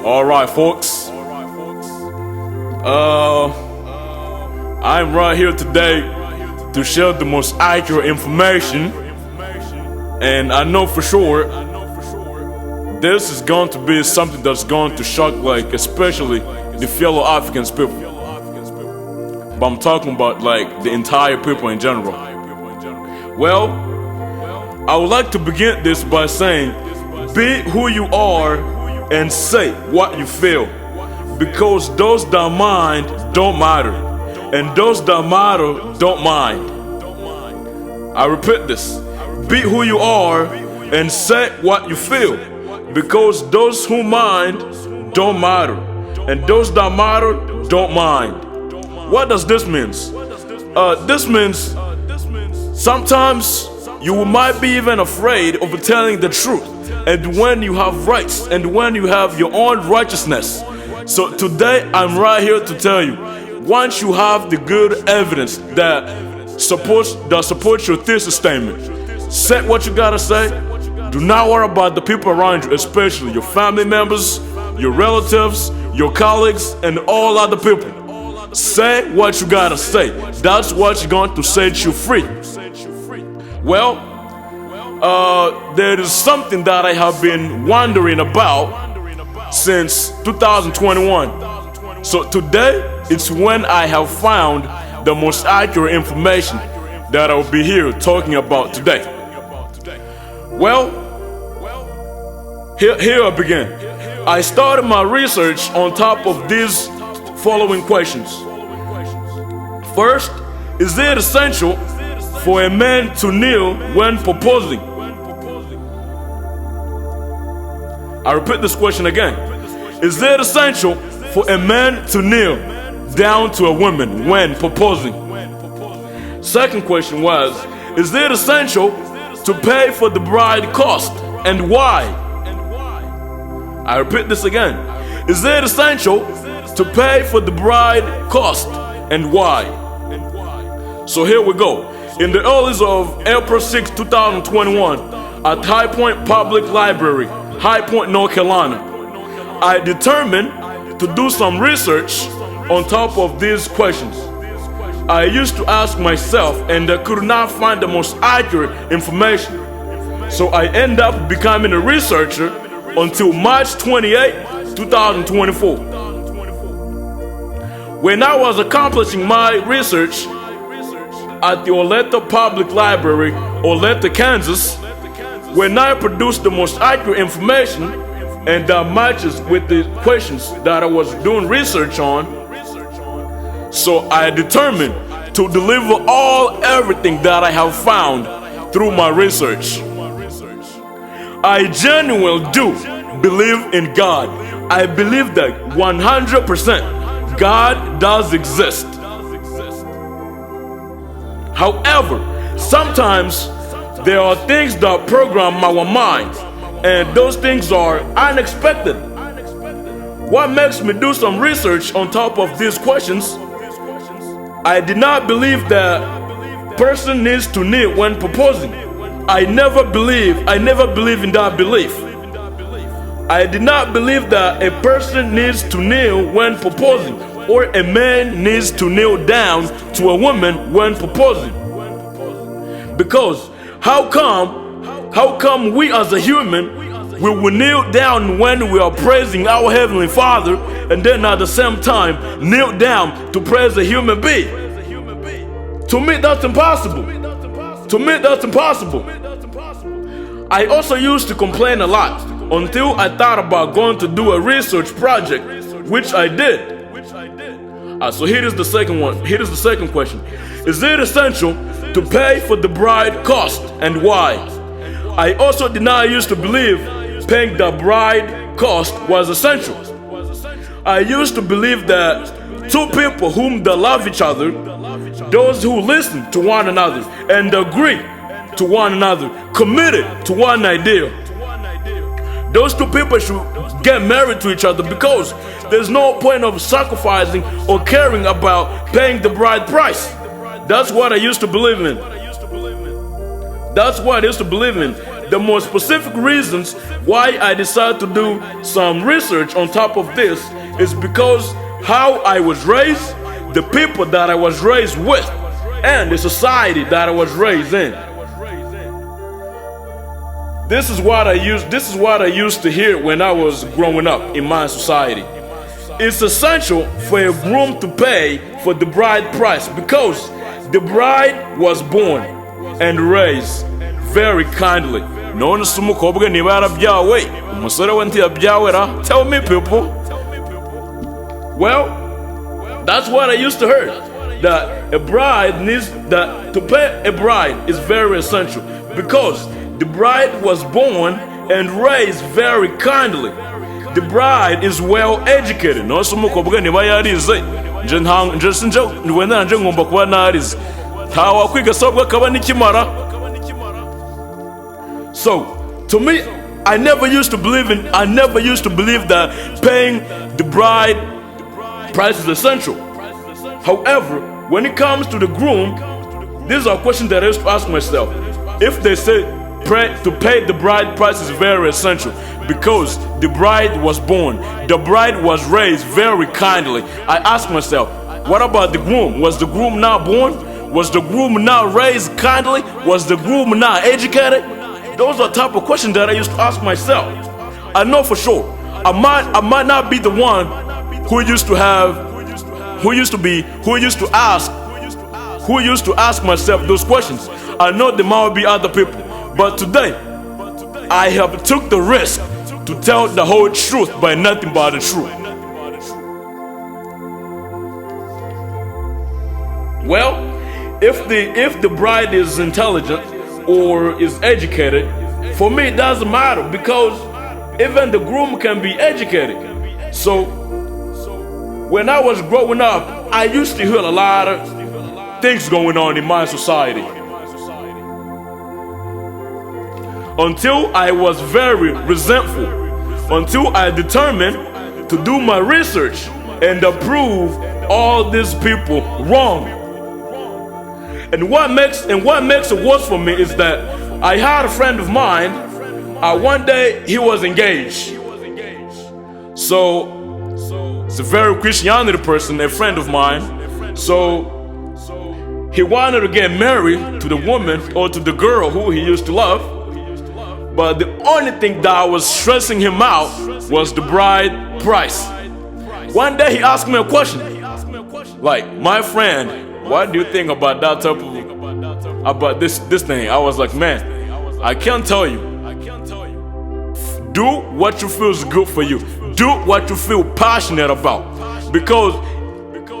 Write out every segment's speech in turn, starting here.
Alright, folks. I'm right here today to share the most accurate information. And I know for sure this is going to be something that's going to shock, like, especially the fellow Africans people. But I'm talking about, like, the entire people in general. Well, I would like to begin this by saying, be who you are and say what you feel, because those that mind don't matter, and those that matter don't mind. I repeat this: be who you are and say what you feel, because those who mind don't matter, and those that matter don't mind. What does this mean? This means sometimes you might be even afraid of telling the truth, and when you have rights, and when you have your own righteousness. So today I'm right here to tell you, once you have the good evidence that supports your thesis statement, say what you gotta say. Do not worry about the people around you, especially your family members, your relatives, your colleagues, and all other people. Say what you gotta say. That's what's going to set you free. Well, there is something that I have been wondering about since 2021. So today, it's when I have found the most accurate information that I will be here talking about today. Well, here I begin. I started my research on top of these following questions. First, is it essential for a man to kneel when proposing? I repeat this question again. Is it essential for a man to kneel down to a woman when proposing? Second question was, is it essential to pay for the bride cost, and why? I repeat this again. Is it essential to pay for the bride cost, and why? So here we go. In the early of April 6, 2021, at High Point Public Library, High Point, North Carolina, I determined to do some research on top of these questions. I used to ask myself, and I could not find the most accurate information. So I ended up becoming a researcher until March 28, 2024. When I was accomplishing my research at the Oleta Public Library, Oleta, Kansas, when I produced the most accurate information and that matches with the questions that I was doing research on, so I determined to deliver everything that I have found through my research. I genuinely do believe in God. I believe that 100% God does exist. However, sometimes there are things that program our minds, and those things are unexpected. What makes me do some research on top of these questions? I did not believe that person needs to kneel when proposing. I never believe in that belief. I did not believe that a person needs to kneel when proposing, or a man needs to kneel down to a woman when proposing. Because how come we as a human, we will kneel down when we are praising our Heavenly Father, and then at the same time kneel down to praise a human being? To me, that's impossible. To me, that's impossible. I also used to complain a lot until I thought about going to do a research project, which I did. So here is the second one. Here is the second question. Is it essential to pay for the bride cost, and why? I also did not used to believe paying the bride cost was essential. I used to believe that two people whom they love each other, those who listen to one another and agree to one another, committed to one idea, those two people should get married to each other, because there's no point of sacrificing or caring about paying the bride price. That's what I used to believe in. That's what I used to believe in. the more specific reasons why I decided to do some research on top of this is because how I was raised, the people that I was raised with, and the society that I was raised in. This is what I used to hear when I was growing up in my society. It's essential for a groom to pay for the bride price because the bride was born and raised very kindly. Tell me, people. Well, that's what I used to hear. That a bride needs that to pay a bride is very essential because the bride was born and raised very kindly. The bride is well educated. So, to me, I never used to believe that paying the bride price is essential. However, when it comes to the groom, these are questions that I used to ask myself. If they say to pay the bride price is very essential because the bride was born, the bride was raised very kindly, I ask myself, what about the groom? Was the groom not born? Was the groom not raised kindly? Was the groom not educated? Those are the type of questions that I used to ask myself. I know for sure I might not be the one who used to ask myself those questions. I know there might be other people, but today I have took the risk to tell the whole truth by nothing but the truth. Well, if the bride is intelligent or is educated, for me it doesn't matter because even the groom can be educated. So when I was growing up, I used to hear a lot of things going on in my society. Until I was very resentful, until I determined to do my research and prove all these people wrong. And what makes it worse for me is that I had a friend of mine. One day he was engaged. So it's a very Christianity person, a friend of mine. So he wanted to get married to the woman or to the girl who he used to love. But the only thing that was stressing him out was the bride price. One day he asked me a question. Like, my friend, what do you think about that type of, about this thing? I was like, man, I can't tell you. Do what you feel is good for you. Do what you feel passionate about. Because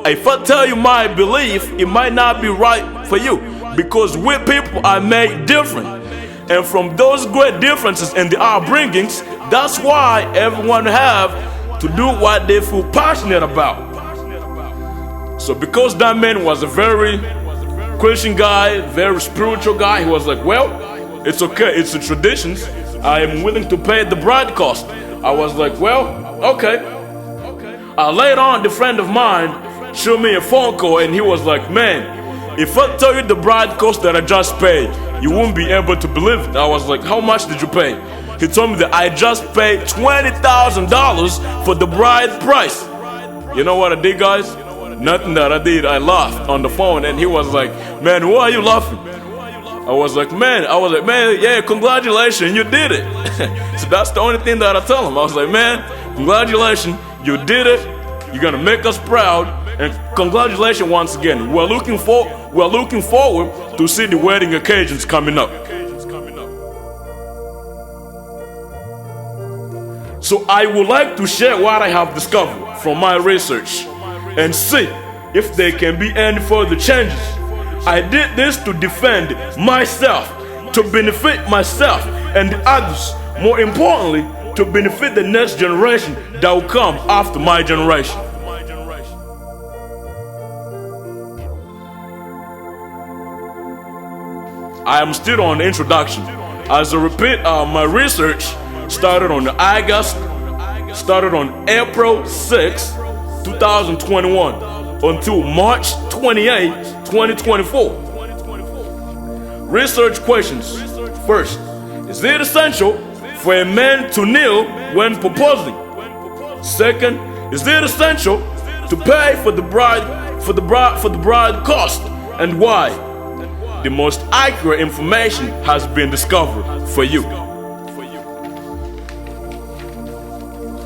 if I tell you my belief, it might not be right for you. Because we people are made different. And from those great differences in the upbringings, that's why everyone have to do what they feel passionate about. So because that man was a very Christian guy, very spiritual guy, he was like, well, it's okay, it's the traditions. I am willing to pay the bride cost. I was like, well, okay. Later on, the friend of mine showed me a phone call and he was like, man, if I tell you the bride cost that I just paid, you won't be able to believe it. I was like, how much did you pay? He told me that I just paid $20,000 for the bride price. You know what I did, guys? Nothing that I did. I laughed on the phone and he was like, man, why are you laughing? I was like, man, yeah, congratulations, you did it. So that's the only thing that I tell him. I was like, man, congratulations, you did it. You're gonna make us proud. And congratulations once again. We're looking forward to see the wedding occasions coming up. So I would like to share what I have discovered from my research and see if there can be any further changes. I did this to defend myself, to benefit myself and the others. More importantly, to benefit the next generation that will come after my generation. I am still on the introduction. As a repeat, my research started on April 6, 2021 until March 28, 2024. Research questions. First, Is it essential for a man to kneel when proposing? Second, is it essential to pay for the bride cost, and why? The most accurate information has been discovered for you.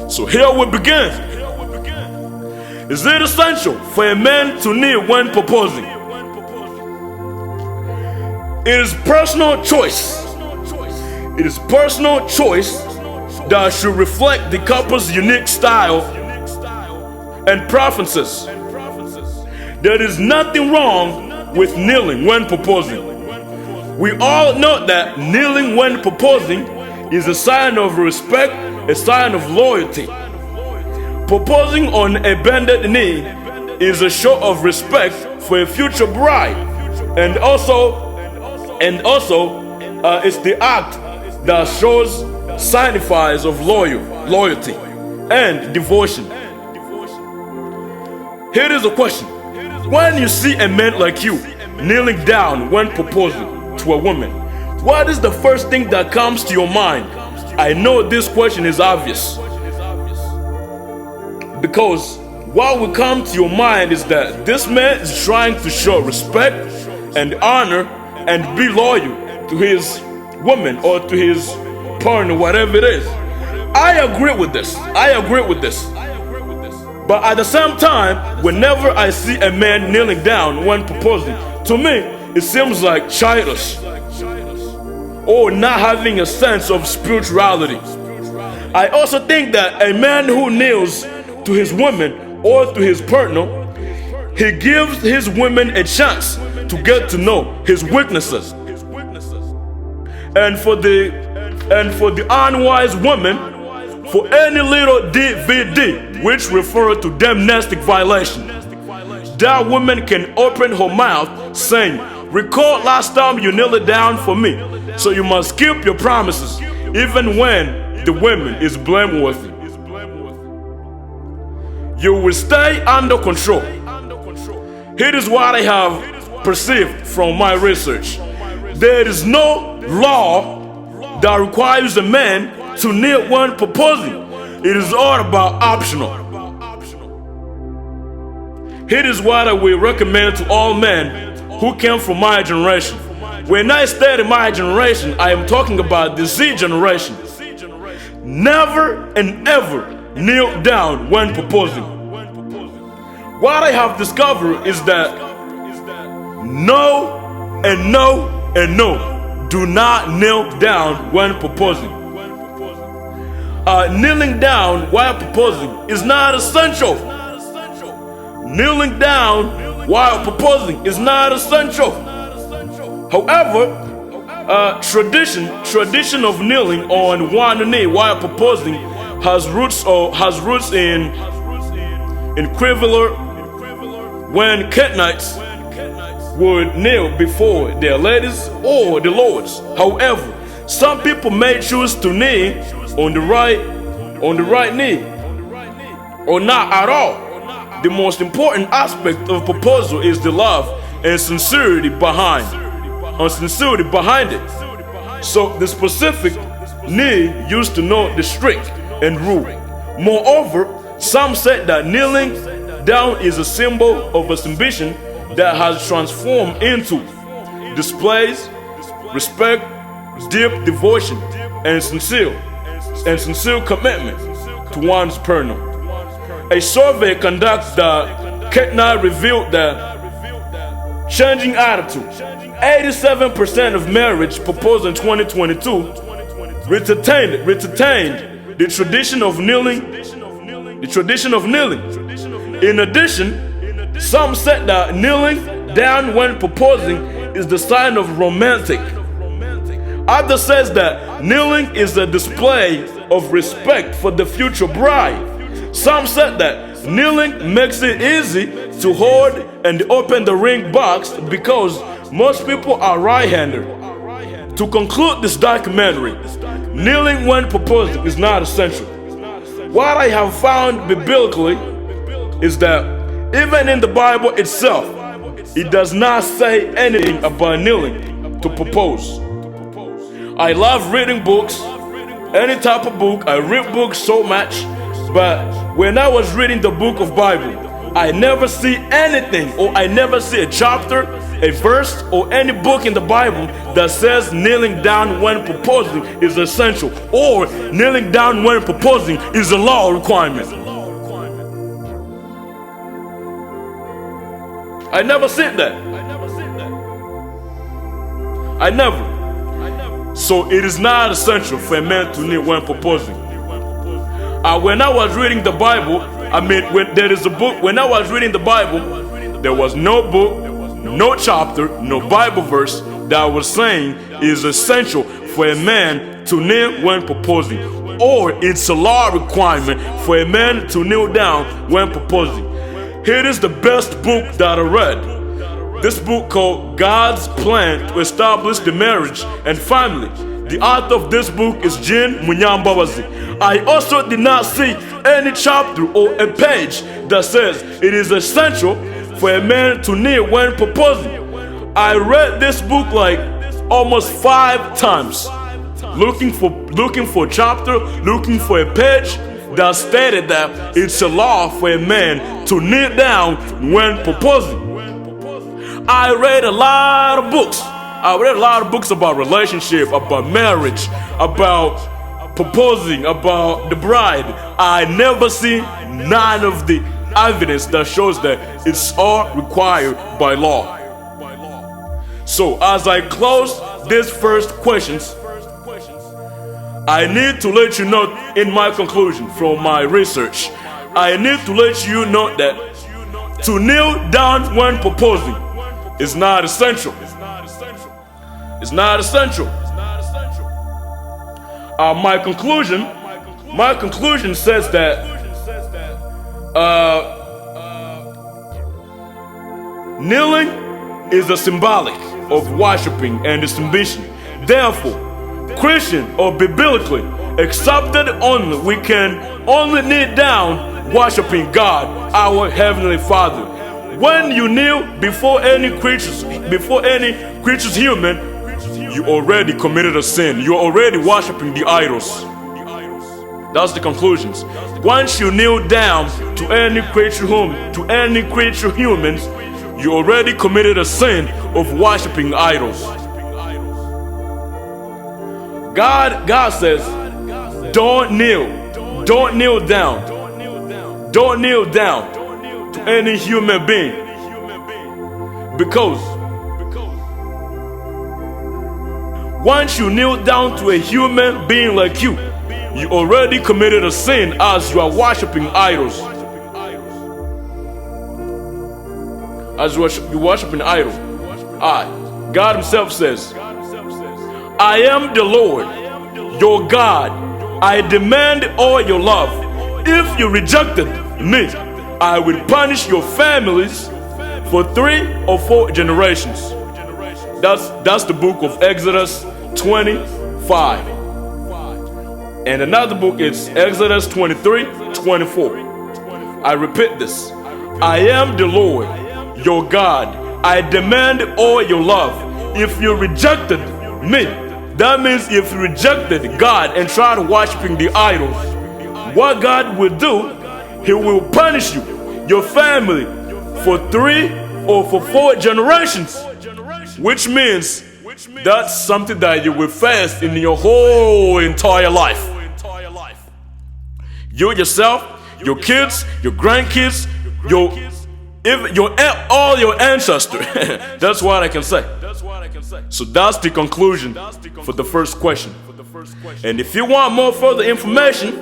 So here we begin. Is it essential for a man to kneel when proposing? It is personal choice. It is personal choice that should reflect the couple's unique style and preferences. There is nothing wrong with kneeling when proposing. We all know that kneeling when proposing is a sign of respect, a sign of loyalty. Proposing on a bended knee is a show of respect for a future bride, and also it's the act that signifies of loyalty and devotion. Here is a question. When you see a man like you kneeling down when proposing to a woman, what is the first thing that comes to your mind? I know this question is obvious, because what will come to your mind is that this man is trying to show respect and honor and be loyal to his woman or to his partner, whatever it is. I agree with this. But at the same time, whenever I see a man kneeling down when proposing, to me, it seems like childish or not having a sense of spirituality. I also think that a man who kneels to his woman or to his partner, he gives his woman a chance to get to know his weaknesses. And for the unwise woman, for any little DVD which refer to domestic violation, that woman can open her mouth saying, "Recall last time you kneeled down for me, so you must keep your promises, even when the woman is blameworthy. You will stay under control." Here is what I have perceived from my research. There is no law that requires a man to kneel when proposing. It is all about optional. Here is what I will recommend to all men who came from my generation. When I say my generation, I am talking about the Z generation. Never and ever kneel down when proposing. What I have discovered is that no and no and no. Do not kneel down when proposing. Kneeling down while proposing is not essential. Kneeling down while proposing is not essential. However, tradition of kneeling on one knee while proposing has roots in Quiver, when Canaanites would kneel before their ladies or the lords. However, some people may choose to kneel on the right knee, or not at all. The most important aspect of proposal is the love and sincerity behind it. So the specific knee used to know the strict and rule. Moreover, some said that kneeling down is a symbol of a submission that has transformed into displays respect, deep devotion, and sincere commitment to one's partner. A survey conducted that Canaanite revealed that changing attitude. 87% of marriage proposed in 2022 retained the tradition of kneeling. In addition, some said that kneeling down when proposing is the sign of romantic. Others says that kneeling is a display of respect for the future bride. Some said that kneeling makes it easy to hold and open the ring box because most people are right-handed. To conclude this documentary, kneeling when proposing is not essential. What I have found biblically is that even in the Bible itself, it does not say anything about kneeling to propose. I love reading books, any type of book. I read books so much, but when I was reading the book of Bible, I never see anything, or I never see a chapter, a verse, or any book in the Bible that says kneeling down when proposing is essential, or kneeling down when proposing is a law requirement. I never said that. I never. So it is not essential for a man to kneel when proposing. When I was reading the Bible, when I was reading the Bible, there was no book, no chapter, no Bible verse that was saying it is essential for a man to kneel when proposing, or it's a law requirement for a man to kneel down when proposing. Here is the best book that I read. This book called God's Plan to Establish the Marriage and Family. The author of this book is Jean Munyambabazi. I also did not see any chapter or a page that says it is essential for a man to kneel when proposing. I read this book like almost 5 times, looking for a chapter, looking for a page that stated that it's a law for a man to kneel down when proposing. I read a lot of books. I read a lot of books about relationship, about marriage, about proposing, about the bride. I never see none of the evidence that shows that it's all required by law. So as I close these first questions, I need to let you know in my conclusion from my research, I need to let you know that to kneel down when proposing is not essential. It's not essential. My conclusion says that kneeling is a symbolic of worshiping and submission. Therefore, Christian or biblically accepted only, we can only kneel down worshiping God, our Heavenly Father. When you kneel before any creatures human, you already committed a sin. You're already worshiping the idols. That's the conclusions. Once you kneel down to any creature humans, you already committed a sin of worshiping idols. God says, don't kneel down to any human being, because once you kneel down to a human being like you already committed a sin, as you are worshiping idols. As you're worshiping idols. God Himself says, I am the Lord, your God. I demand all your love. If you rejected me, I will punish your families for 3 or 4 generations. That's the book of Exodus 25. And another book is Exodus 23:24. I repeat this. I am the Lord, your God. I demand all your love. If you rejected me, that means if you rejected God and tried worshiping the idols, what God will do, He will punish you, your family, for 3 or for 4 generations. Which means that's something that you will face in your whole entire life. You yourself, your kids, your grandkids, all your ancestors. That's what I can say. So that's the conclusion for the first question. And if you want more further information,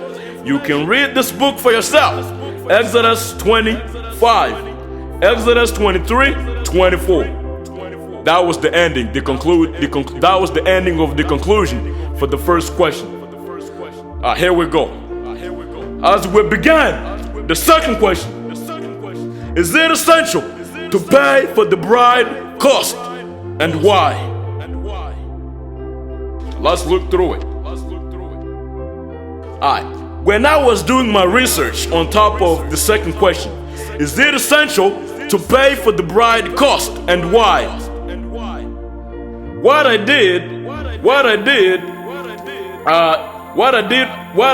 you can read this book for yourself. Exodus 25, Exodus 23:24. That was the ending. That was the ending of the conclusion for the first question. Here we go. As we began, the second question: is it essential to pay for the bride cost, and why? Let's look through it. When I was doing my research on top of the second question, is it essential to pay for the bride cost, and why? What I did, what I did, what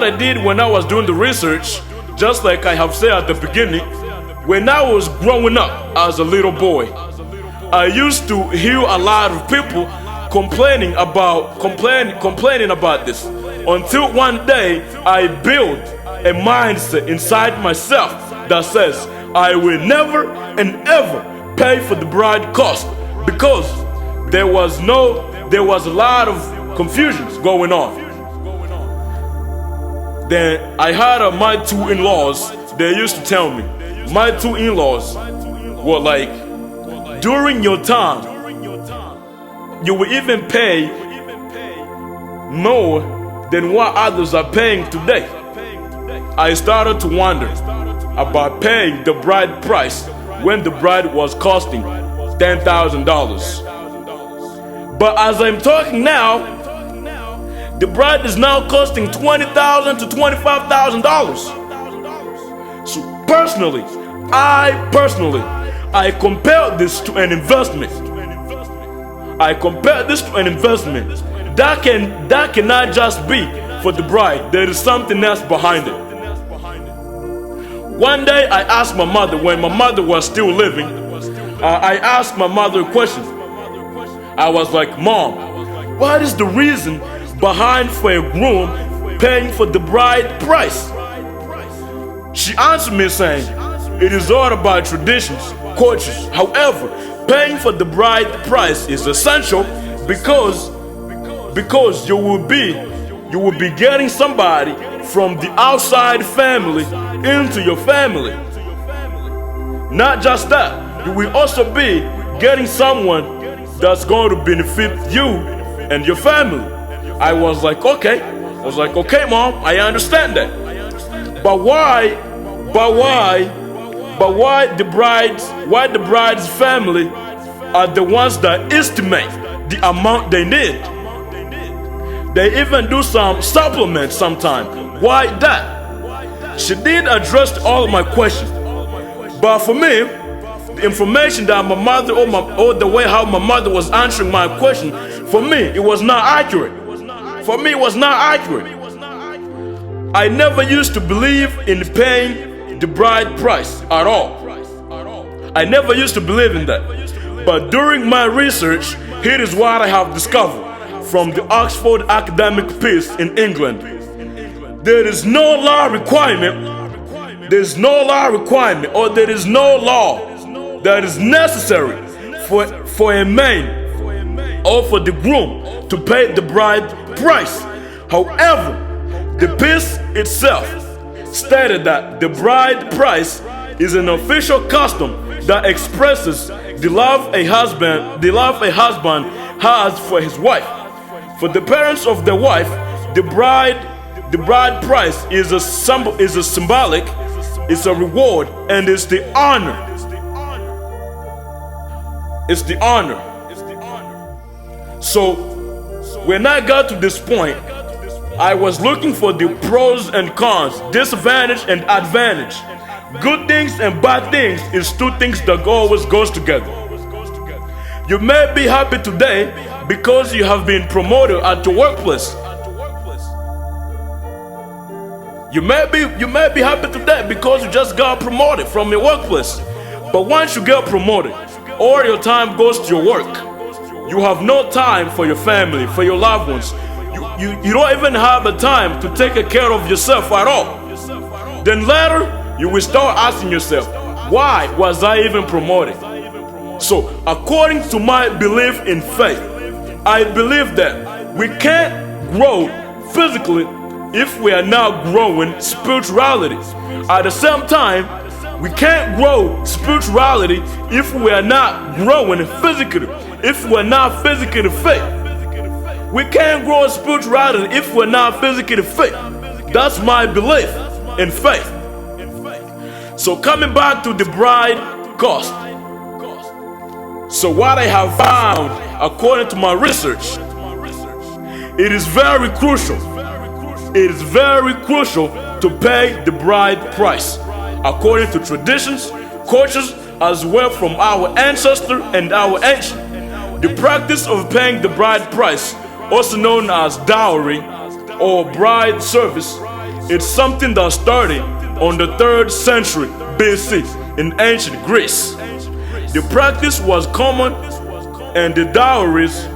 I did when I was doing the research, just like I have said at the beginning, when I was growing up as a little boy, I used to hear a lot of people complaining about this, until one day I built a mindset inside myself that says I will never and ever pay for the bride cost, because there was a lot of confusions going on. Then I had my two in-laws. They used to tell me, my two in-laws were like, during your time, you will even pay more than what others are paying today. I started to wonder about paying the bride price when the bride was costing $10,000. But as I'm talking now, the bride is now costing $20,000 to $25,000. So personally, I compare this to an investment. That cannot just be for the bride. There is something else behind it. One day I asked my mother, when my mother was still living, I asked my mother a question. I was like, Mom, what is the reason behind for a groom paying for the bride price? She answered me saying, it is all about traditions, cultures. However, paying for the bride price is essential because you will be getting somebody from the outside family into your family. Not just that, you will also be getting someone that's going to benefit you and your family. I was like, okay, Mom, I understand that. But why the bride's family are the ones that estimate the amount they need? They even do some supplements sometimes. Why that? She did address all of my questions. But for me, the information that my mother or the way how my mother was answering my question, for me, it was not accurate. I never used to believe in paying the bride price at all. I never used to believe in that. But during my research, here is what I have discovered from the Oxford Academic Piece in England. There is no law requirement, or there is no law that is necessary for a man or for the groom to pay the bride price. However, the piece itself stated that the bride price is an official custom that expresses the love a husband has for his wife. For the parents of the wife, the bride price is a symbolic, it's a reward, and it's the honor. So when I got to this point, I was looking for the pros and cons, disadvantage and advantage. Good things and bad things is two things that always goes together. You may be happy today because you have been promoted at your workplace. You may be happy today because you just got promoted from your workplace. But once you get promoted, all your time goes to your work. You have no time for your family, for your loved ones. You don't even have the time to take care of yourself at all. Then later, you will start asking yourself, why was I even promoted? So, according to my belief in faith, I believe that we can't grow physically if we are not growing spirituality. At the same time, we can't grow spirituality if we are not growing physically, if we're not physically fit. We can't grow spirituality if we're not physically fit. That's my belief in faith. So coming back to the bride cost. So what I have found, according to my research, it is very crucial. It is very crucial to pay the bride price, according to traditions, cultures, as well from our ancestors and our ancient. The practice of paying the bride price also known as dowry or bride service, it's something that started on the 3rd century BC in ancient Greece. The practice was common, and the dowries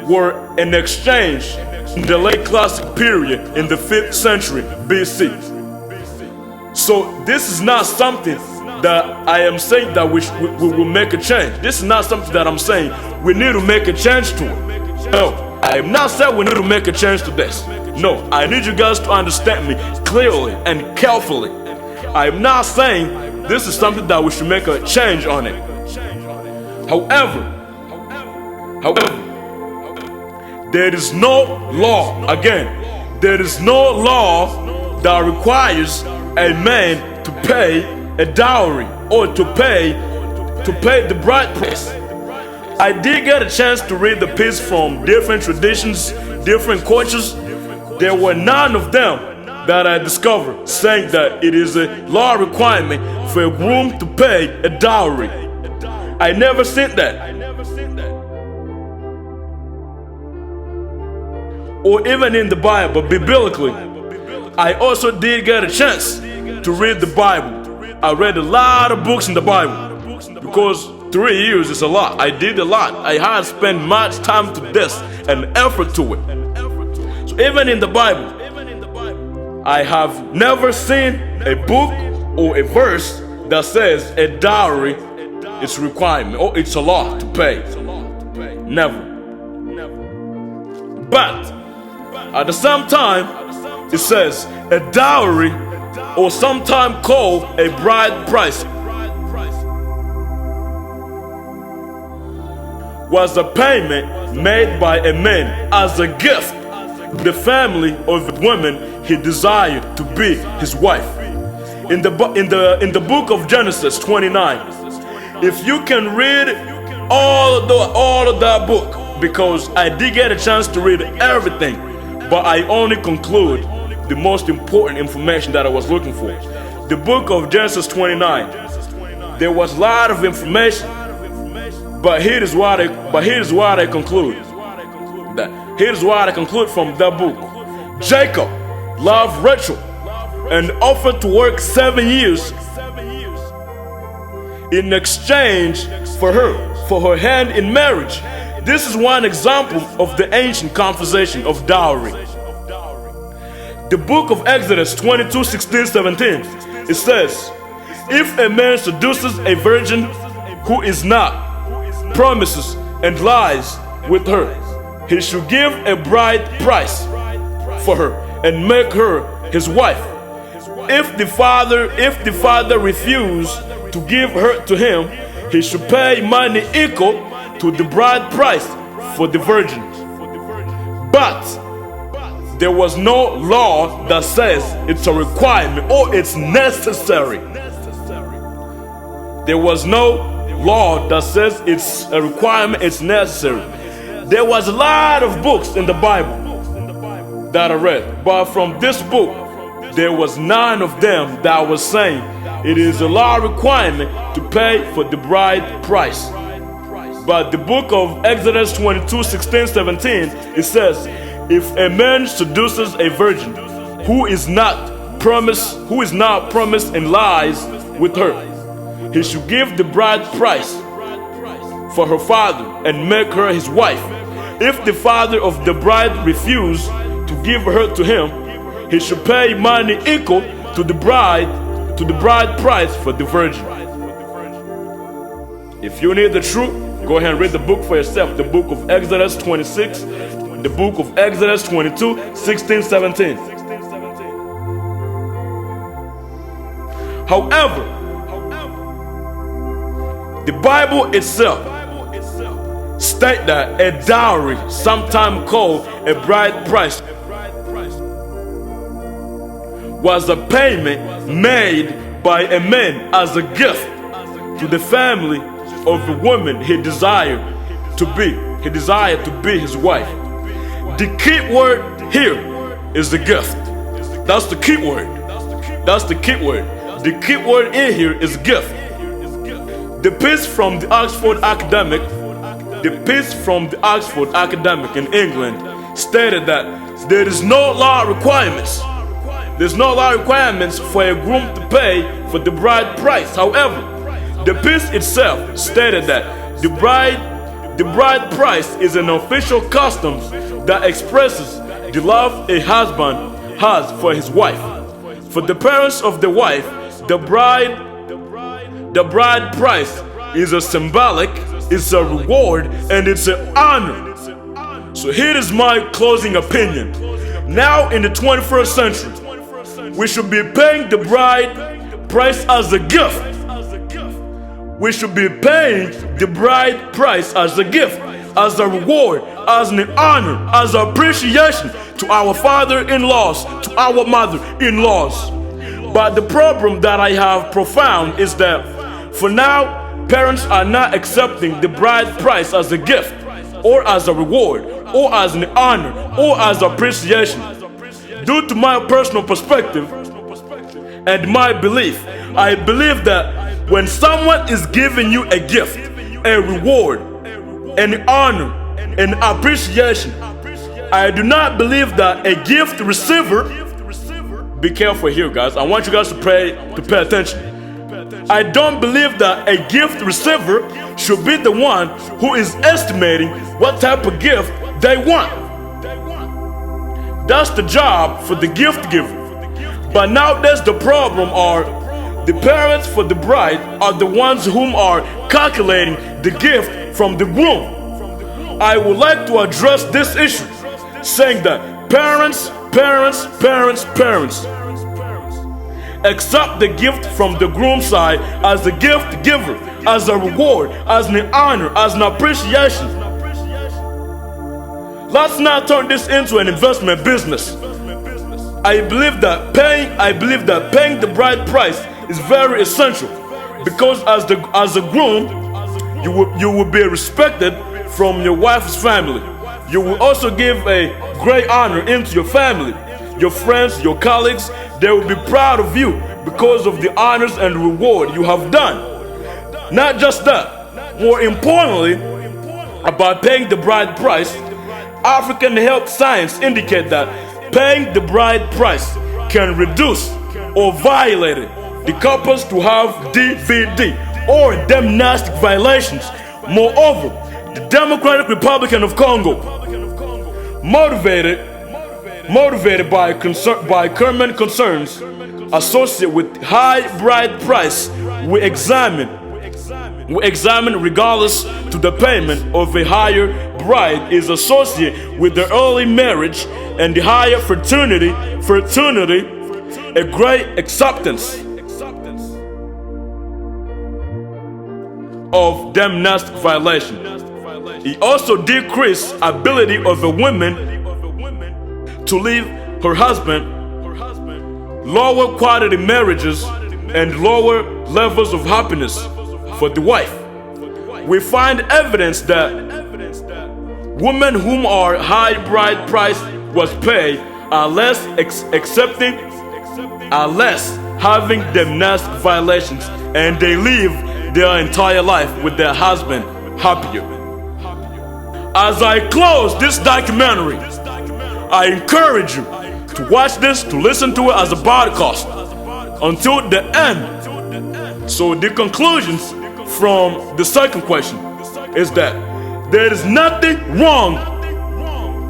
were an exchange in the late classic period in the 5th century BC. So this is not something that I am saying that we will make a change. This is not something that I'm saying we need to make a change to it. No, I am not saying we need to make a change to this. No, I need you guys to understand me clearly and carefully. I am not saying this is something that we should make a change on it. However, there is no law, again, there is no law that requires a man to pay a dowry or to pay the bride price. I did get a chance to read the piece from different traditions, different cultures. There were none of them that I discovered saying that it is a law requirement for a groom to pay a dowry. I never seen that. Or even in the Bible, biblically. I also did get a chance to read the Bible. I read a lot of books in the Bible because 3 years is a lot. I did a lot. I had spent much time to this and effort to it. So even in the Bible, I have never seen a book or a verse that says a dowry is a requirement or it's a law to pay. Never. But at the same time, it says a dowry, or sometimes called a bride price, was a payment made by a man as a gift to the family of the woman he desired to be his wife. In the book of Genesis 29, if you can read all of that book, because I did get a chance to read everything, but I only conclude the most important information that I was looking for. The book of Genesis 29, there was a lot of information, but here is what I conclude. Here's what I conclude from that book. Jacob loved Rachel and offered to work 7 years in exchange for her hand in marriage. This is one example of the ancient conversation of dowry. The book of Exodus 22:16-17, it says, if a man seduces a virgin who is not, promises and lies with her, he should give a bride price for her and make her his wife. If the father refuse to give her to him, he should pay money equal to the bride price for the virgin. But there was no law that says it's a requirement or it's necessary. There was no law that says it's a requirement, it's necessary. There was a lot of books in the Bible that I read, but from this book, there was none of them that was saying it is a law requirement to pay for the bride price. But the book of Exodus 22:16-17, it says, if a man seduces a virgin who is not promised and lies with her, he should give the bride price for her father and make her his wife. If the father of the bride refuse to give her to him, he should pay money equal to the bride price for the virgin. If you need the truth, go ahead and read the book for yourself. The book of Exodus 26, the book of Exodus 22:16-17. However, the Bible itself states that a dowry, sometimes called a bride price, was a payment made by a man as a gift to the family of the woman he desired to be. He desired to be his wife. The key word here is the gift. That's the key word. That's the key word. The key word in here is gift. The piece from the Oxford Academic in England, stated that there is no law requirements. There's no law requirements for a groom to pay for the bride price. However, the piece itself stated that the bride price is an official custom that expresses the love a husband has for his wife. For the parents of the wife, the bride price is a symbolic, it's a reward, and it's an honor. So here is my closing opinion. Now in the 21st century, we should be paying the bride price as a gift. We should be paying the bride price as a gift, as a reward, as an honor, as appreciation to our father-in-laws, to our mother-in-laws. But the problem that I have profound is that for now, parents are not accepting the bride price as a gift, or as a reward, or as an honor, or as appreciation. Due to my personal perspective and my belief, I believe that when someone is giving you a gift, a reward, an honor, an appreciation, I do not believe that a gift receiver, be careful here guys, I want you guys to pay attention. I don't believe that a gift receiver should be the one who is estimating what type of gift they want. That's the job for the gift giver. But nowadays the problem are the parents for the bride are the ones whom are calculating the gift from the groom. I would like to address this issue, saying that parents accept the gift from the groom side as a gift giver, as a reward, as an honor, as an appreciation. Let's not turn this into an investment business. I believe that paying the bride price is very essential, because as a groom, you will be respected from your wife's family. You will also give a great honor into your family. Your friends, your colleagues, they will be proud of you because of the honors and reward you have done. Not just that, more importantly, about paying the bride price, African health science indicate that paying the bride price can reduce or violate the couples to have DVD or demnastic violations. Moreover, the Democratic Republic of Congo, motivated by current concerns associated with high bride price, we examine regardless to the payment of a higher bride is associated with the early marriage and the higher fraternity, a great acceptance of domestic violation. It also decreased ability of a woman to leave her husband, lower quality marriages, and lower levels of happiness for the wife. We find evidence that women whom are high bride price was paid are less accepting, are less having domestic violations, and they live their entire life with their husband happier. As I close this documentary, I encourage you to watch this, to listen to it as a podcast until the end. So the conclusions from the second question is that there is nothing wrong,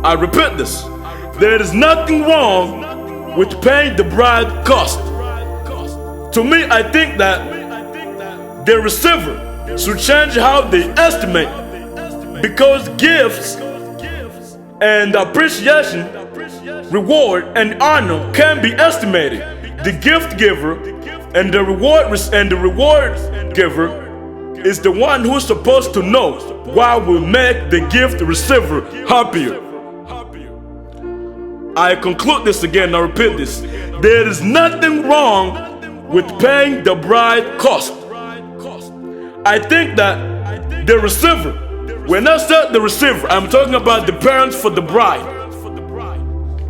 I repeat this, there is nothing wrong with paying the bride cost. To me, I think that the receiver should change how they estimate, because gifts and appreciation, reward and honor can be estimated. The gift giver and the reward giver is the one who's supposed to know what will make the gift receiver happier. I conclude this again, I repeat this. There is nothing wrong with paying the bride cost. I think that the receiver, when I said the receiver, I'm talking about the parents for the bride.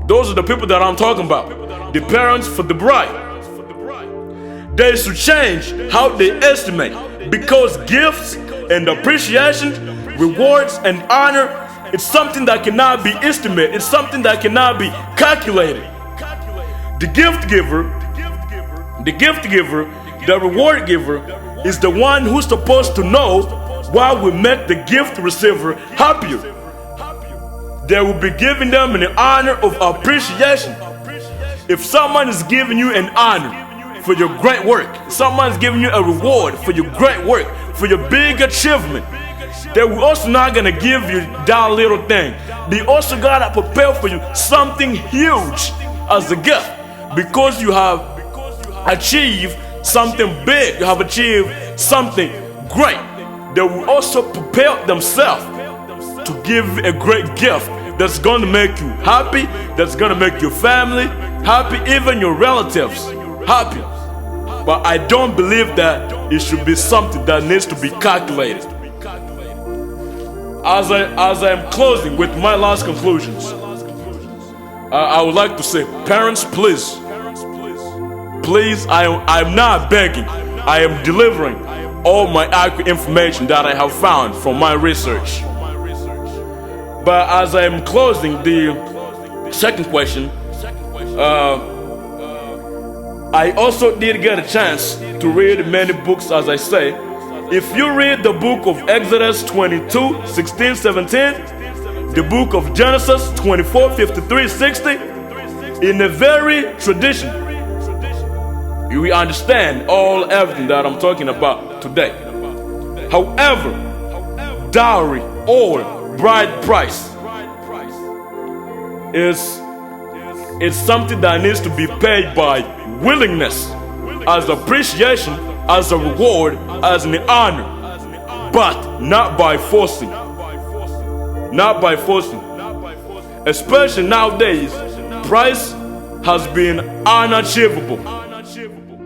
Those are the people that I'm talking about. The parents for the bride. They should change how they estimate, because gifts and appreciation, rewards and honor It's something that cannot be estimated. It's something that cannot be calculated. The gift giver, the reward giver is the one who's supposed to know what will make the gift receiver happier. They will be giving them an honor of appreciation. If someone is giving you an honor for your great work, someone is giving you a reward for your great work, for your big achievement, they will also not gonna give you that little thing. They also gotta prepare for you something huge as a gift, because you have achieved something big, you have achieved something great. They will also prepare themselves to give a great gift that's gonna make you happy, that's gonna make your family happy, even your relatives happy. But I don't believe that it should be something that needs to be calculated. As I am closing with my last conclusions, I would like to say, parents, please, I'm not begging, I am delivering all my accurate information that I have found from my research. But as I am closing the second question, I also did get a chance to read many books, as I say. If you read the book of Exodus 22, 16, 17, the book of Genesis 24, 53, 60, in a very tradition, you will understand everything that I'm talking about today. However, dowry or bride price is something that needs to be paid by willingness, as appreciation, as a reward, as an honor, but not by forcing. Not by forcing. Especially nowadays, price has been unachievable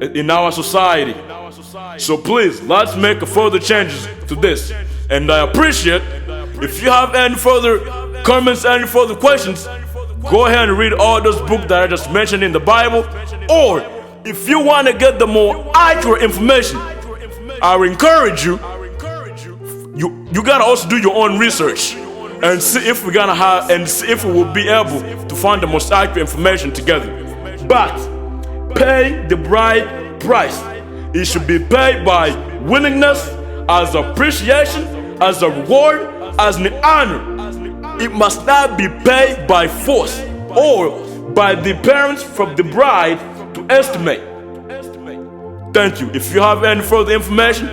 in our society. So please, let's make further changes to this. And I appreciate if you have any further comments, any further questions, go ahead and read all those books that I just mentioned in the Bible. Or if you want to get the more accurate information, I would encourage you, you gotta also do your own research and see if we're gonna have, and see if we will be able to find the most accurate information together. But pay the bride price. It should be paid by willingness, as appreciation, as a reward, as an honor. It must not be paid by force or by the parents from the bride to estimate. Thank you. If you have any further information,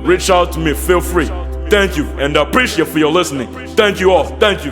reach out to me. Feel free. Thank you, and I appreciate for your listening. Thank you all. Thank you.